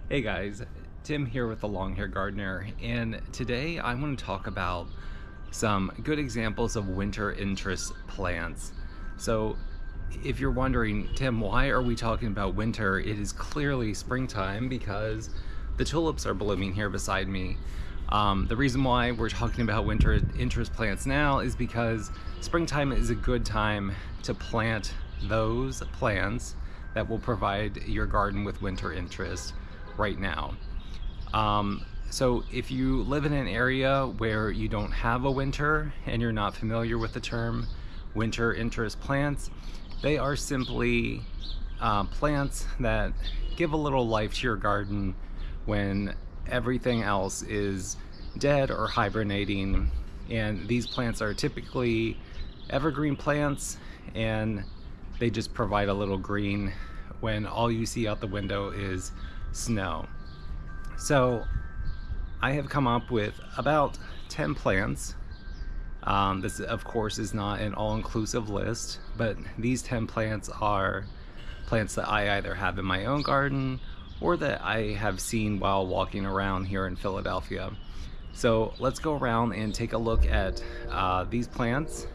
Hey guys, Tim here with the Long Hair Gardener, and today I want to talk about some good examples of winter interest plants. So if you're wondering, Tim, why are we talking about winter? It is clearly springtime because the tulips are blooming here beside me. The reason why we're talking about winter interest plants now is because springtime is a good time to plant those plants that will provide your garden with winter interest right now. So if you live in an area where you don't have a winter and you're not familiar with the term winter interest plants, they are simply plants that give a little life to your garden when everything else is dead or hibernating. And these plants are typically evergreen plants, and they just provide a little green when all you see out the window is snow. So I have come up with about 10 plants. This of course is not an all-inclusive list, but these 10 plants are plants that I either have in my own garden or that I have seen while walking around here in Philadelphia. So let's go around and take a look at these plants,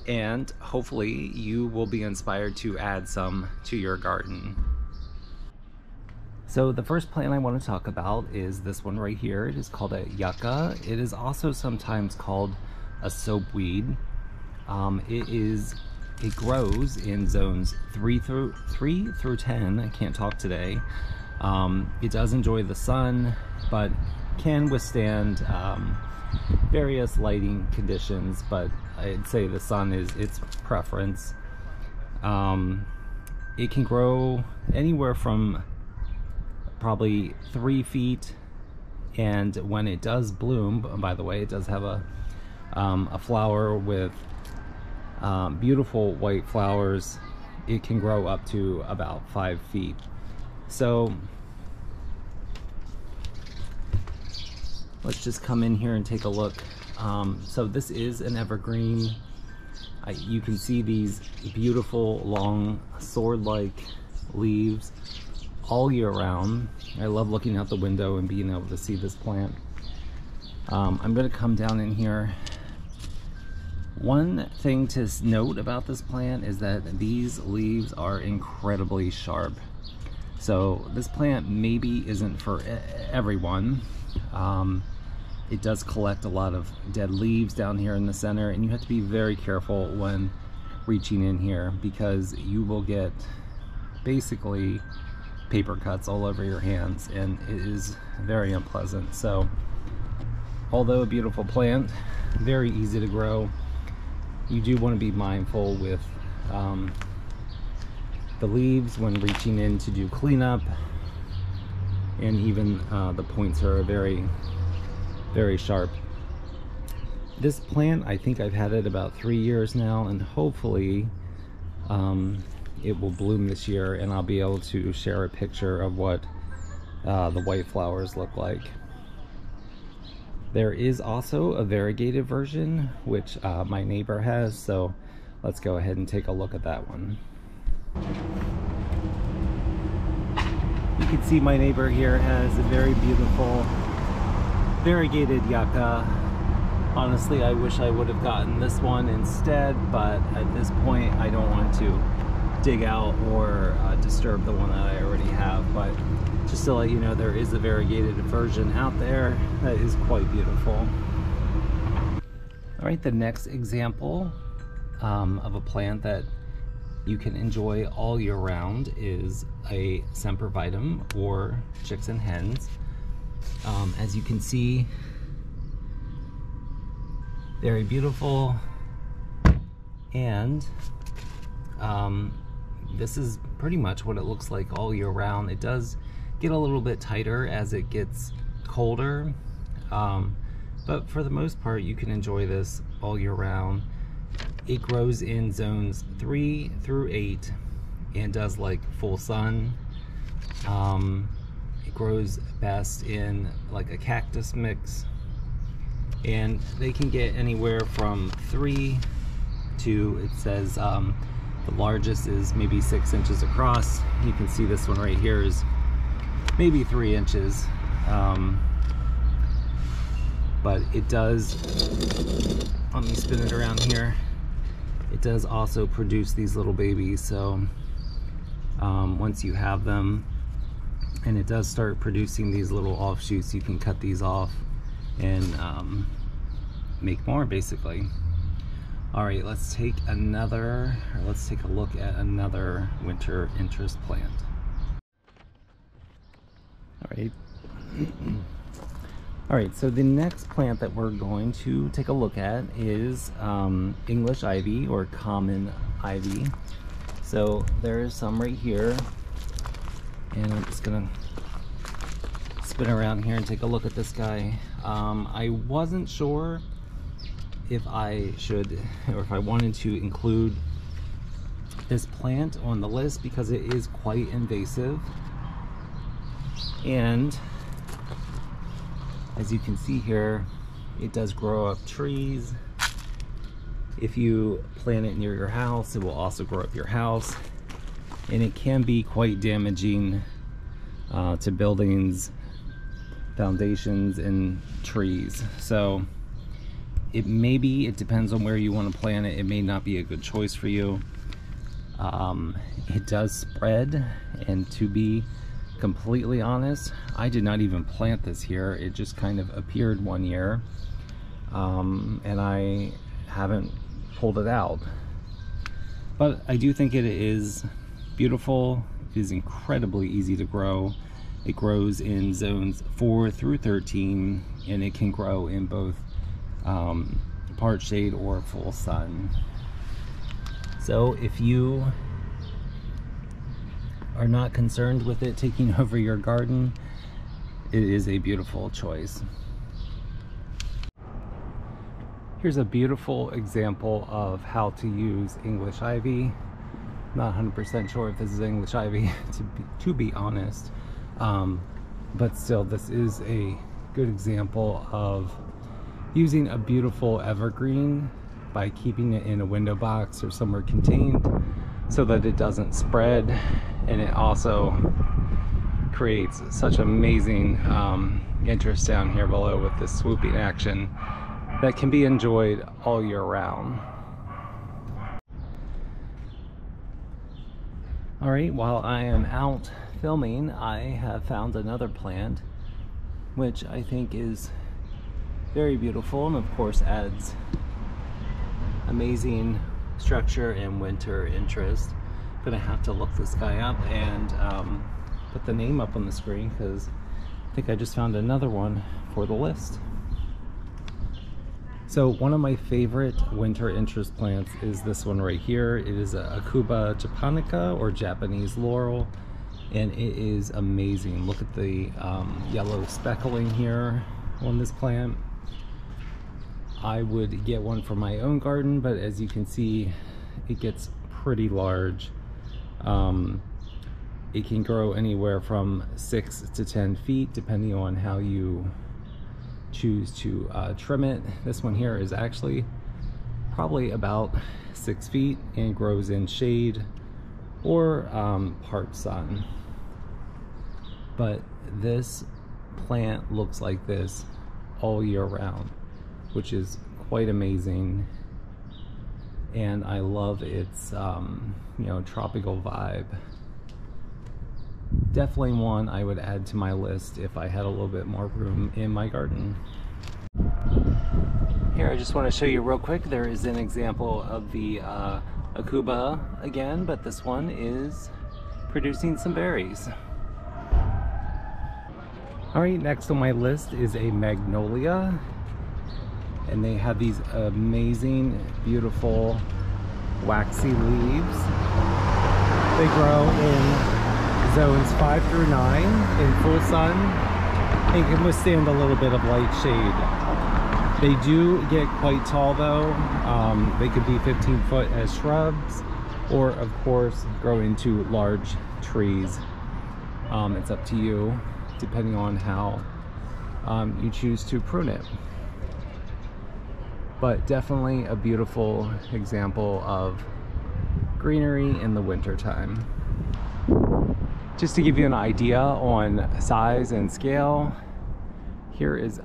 and hopefully you will be inspired to add some to your garden. So the first plant I want to talk about is this one right here. It is called a yucca. It is also sometimes called a soapweed. It grows in zones 3 through 10. I can't talk today. It does enjoy the sun, but can withstand various lighting conditions, but I'd say the sun is its preference. It can grow anywhere from probably 3 feet, and when it does bloom, by the way, it does have a flower with beautiful white flowers. It can grow up to about 5 feet. So let's just come in here and take a look. So this is an evergreen. You can see these beautiful long sword-like leaves all year round. I love looking out the window and being able to see this plant. I'm going to come down in here. One thing to note about this plant is that these leaves are incredibly sharp. So this plant maybe isn't for everyone. It does collect a lot of dead leaves down here in the center, and you have to be very careful when reaching in here because you will get basically paper cuts all over your hands, and it is very unpleasant. So although a beautiful plant, very easy to grow, you do want to be mindful with the leaves when reaching in to do cleanup, and even the points are very sharp. This plant, I think I've had it about 3 years now, and hopefully it will bloom this year, and I'll be able to share a picture of what the white flowers look like. There is also a variegated version, which my neighbor has, so let's go ahead and take a look at that one. You can see my neighbor here has a very beautiful variegated yucca. Honestly, I wish I would have gotten this one instead, but at this point I don't want to dig out or disturb the one that I already have. But just to let you know, there is a variegated version out there that is quite beautiful. All right, the next example of a plant that you can enjoy all year round is a Sempervivum, or chicks and hens. As you can see, very beautiful, and this is pretty much what it looks like all year round. It does get a little bit tighter as it gets colder, but for the most part you can enjoy this all year round. It grows in zones 3 through 8 and does like full sun. It grows best in like a cactus mix, and they can get anywhere from 3 to, it says the largest is maybe 6 inches across. You can see this one right here is maybe 3 inches. But it does, let me spin it around here, it does also produce these little babies. So once you have them and it does start producing these little offshoots, you can cut these off and make more, basically. All right, let's take a look at another winter interest plant. All right, so the next plant that we're going to take a look at is English ivy, or common ivy. So there's some right here, and I'm just gonna spin around here and take a look at this guy. I wasn't sure if I should, or if I wanted to include this plant on the list because it is quite invasive. And as you can see here, it does grow up trees. If you plant it near your house, it will also grow up your house, and it can be quite damaging to buildings, foundations, and trees. So it depends on where you want to plant it. It may not be a good choice for you. It does spread, and to be completely honest, I did not even plant this here. It just kind of appeared one year, and I haven't pulled it out. But I do think it is beautiful. It is incredibly easy to grow. It grows in zones 4 through 13, and it can grow in both part shade or full sun. So if you are not concerned with it taking over your garden, it is a beautiful choice. Here's a beautiful example of how to use English ivy. Not 100% sure if this is English ivy, to be honest, but still, this is a good example of using a beautiful evergreen by keeping it in a window box or somewhere contained so that it doesn't spread. And it also creates such amazing interest down here below with this swooping action that can be enjoyed all year round. All right, while I am out filming, I have found another plant which I think is very beautiful, and of course adds amazing structure and winter interest. Gonna have to look this guy up and put the name up on the screen, because I think I just found another one for the list. So one of my favorite winter interest plants is this one right here. It is a Aucuba Japonica, or Japanese laurel, and it is amazing. Look at the yellow speckling here on this plant. I would get one for my own garden, but as you can see, it gets pretty large. It can grow anywhere from 6 to 10 feet depending on how you choose to trim it. This one here is actually probably about 6 feet and grows in shade or part sun. But this plant looks like this all year round, which is quite amazing. And I love its tropical vibe. Definitely one I would add to my list if I had a little bit more room in my garden. Here, I just want to show you real quick, there is an example of the Aucuba again, but this one is producing some berries. Alright, next on my list is a Magnolia, and they have these amazing, beautiful, waxy leaves. They grow in zones 5 through 9 in full sun and can withstand a little bit of light shade. They do get quite tall though. They could be 15 foot as shrubs, or of course grow into large trees. It's up to you depending on how you choose to prune it. But definitely a beautiful example of greenery in the winter time. Just to give you an idea on size and scale, here is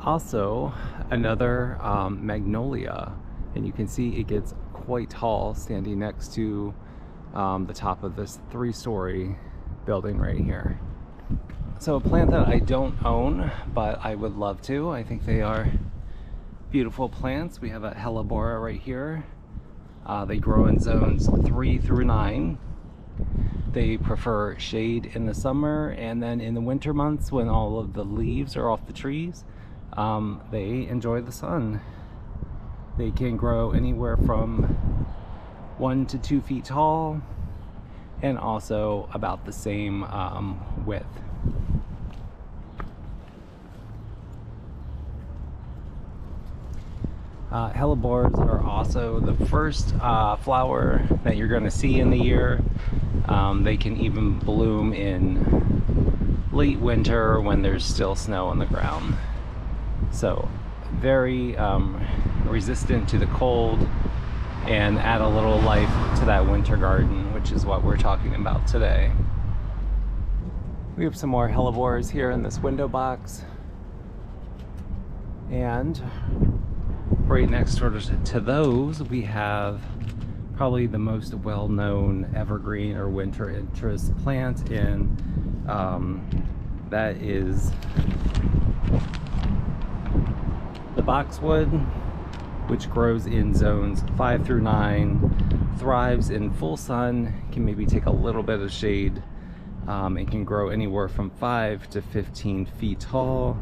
also another Magnolia, and you can see it gets quite tall standing next to the top of this 3-story building right here. So a plant that I don't own, but I would love to. I think they are beautiful plants. We have a Hellebore right here. They grow in zones 3 through 9. They prefer shade in the summer, and then in the winter months when all of the leaves are off the trees, they enjoy the sun. They can grow anywhere from 1 to 2 feet tall, and also about the same width. Hellebores are also the first flower that you're going to see in the year. They can even bloom in late winter when there's still snow on the ground. So very resistant to the cold, and add a little life to that winter garden, which is what we're talking about today. We have some more Hellebores here in this window box, and right next door to those we have probably the most well-known evergreen or winter interest plant, and that is the Boxwood, which grows in zones 5 through 9, thrives in full sun, can maybe take a little bit of shade, and can grow anywhere from 5 to 15 feet tall,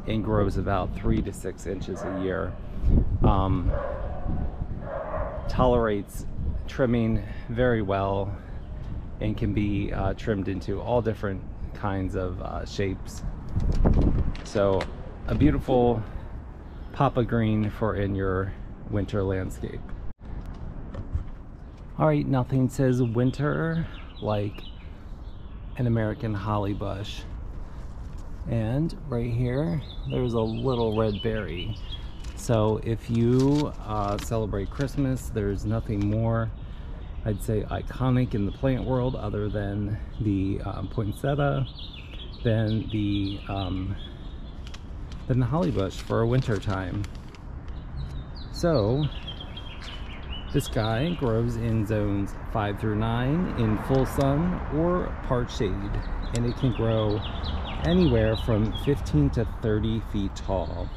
and grows about 3 to 6 inches a year. Tolerates trimming very well, and can be trimmed into all different kinds of shapes. So a beautiful pop of green for in your winter landscape. Alright, nothing says winter like an American holly bush. And right here, there's a little red berry. So if you celebrate Christmas, there's nothing more, I'd say, iconic in the plant world other than the poinsettia, than the holly bush for winter time. So this guy grows in zones 5 through 9 in full sun or part shade, and it can grow anywhere from 15 to 30 feet tall,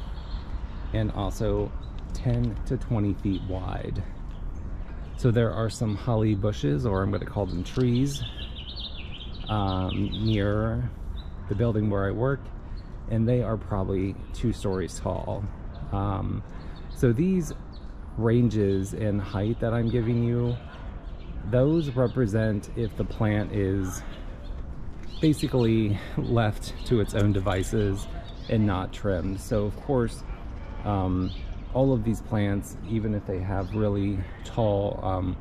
and also 10 to 20 feet wide. So there are some holly bushes, or I'm going to call them trees, near the building where I work, and they are probably 2 stories tall. So these ranges in height that I'm giving you, those represent if the plant is basically left to its own devices and not trimmed. So of course, all of these plants, even if they have really tall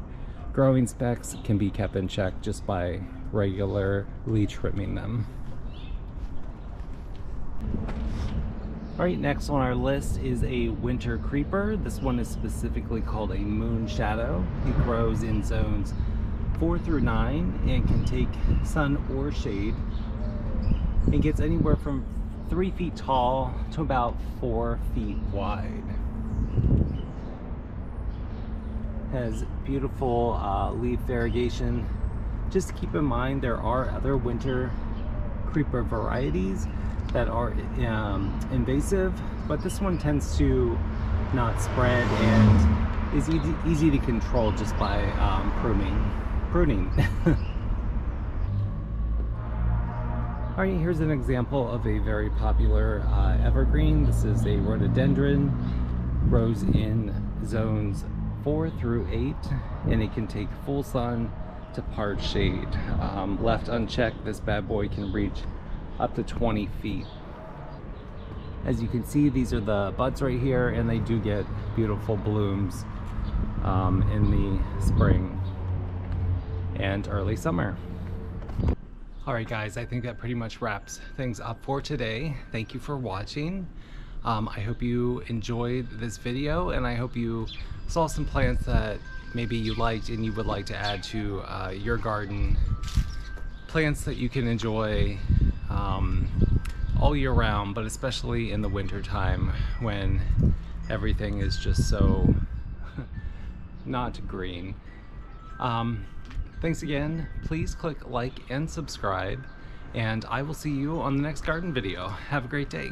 growing specs, can be kept in check just by regularly trimming them. Alright, next on our list is a winter creeper. This one is specifically called a moonshadow. It grows in zones 4 through 9 and can take sun or shade. It gets anywhere from 3 feet tall to about 4 feet wide. Has beautiful leaf variegation. Just keep in mind there are other winter creeper varieties that are invasive, but this one tends to not spread and is easy to control just by pruning. Alright, here's an example of a very popular evergreen. This is a rhododendron, grows in zones 4 through 8, and it can take full sun to part shade. Left unchecked, this bad boy can reach up to 20 feet. As you can see, these are the buds right here, and they do get beautiful blooms in the spring and early summer. Alright guys, I think that pretty much wraps things up for today. Thank you for watching. I hope you enjoyed this video, and I hope you saw some plants that maybe you liked and you would like to add to your garden plants that you can enjoy all year round, but especially in the winter time when everything is just so not green. Thanks again. Please click like and subscribe, and I will see you on the next garden video. Have a great day.